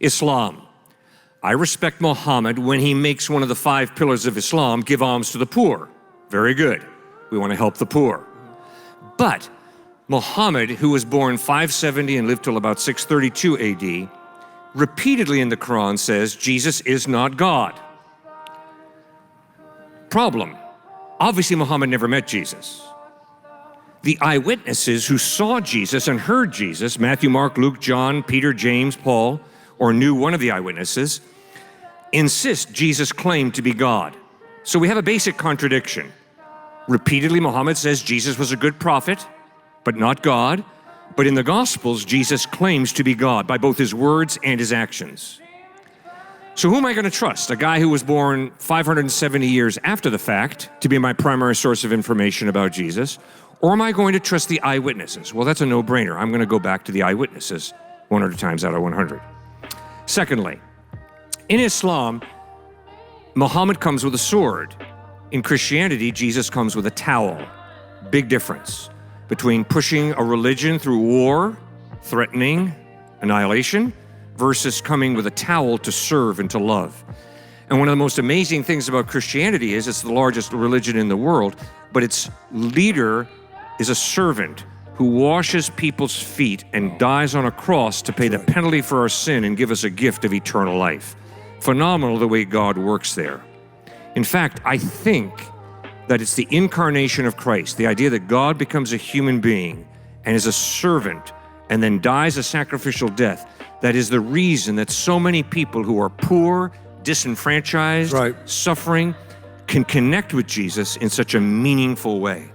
Islam. I respect Muhammad when he makes one of the 5 pillars of Islam, give alms to the poor. Very good. We want to help the poor. But Muhammad, who was born 570 and lived till about 632 AD, repeatedly in the Quran says Jesus is not God. Problem. Obviously, Muhammad never met Jesus. The eyewitnesses who saw Jesus and heard Jesus, Matthew, Mark, Luke, John, Peter, James, Paul, or knew one of the eyewitnesses, insist Jesus claimed to be God. So we have a basic contradiction. Repeatedly, Muhammad says Jesus was a good prophet, but not God. But in the Gospels, Jesus claims to be God by both his words and his actions. So who am I going to trust? A guy who was born 570 years after the fact to be my primary source of information about Jesus? Or am I going to trust the eyewitnesses? Well, that's a no-brainer. I'm going to go back to the eyewitnesses 100 times out of 100. Secondly, in Islam, Muhammad comes with a sword. In Christianity, Jesus comes with a towel. Big difference between pushing a religion through war, threatening annihilation, versus coming with a towel to serve and to love. And one of the most amazing things about Christianity is it's the largest religion in the world, but its leader is a servant who washes people's feet and dies on a cross to pay the penalty for our sin and give us a gift of eternal life. Phenomenal the way God works there. In fact, I think that it's the incarnation of Christ, the idea that God becomes a human being and is a servant and then dies a sacrificial death, that is the reason that so many people who are poor, disenfranchised, suffering, can connect with Jesus in such a meaningful way.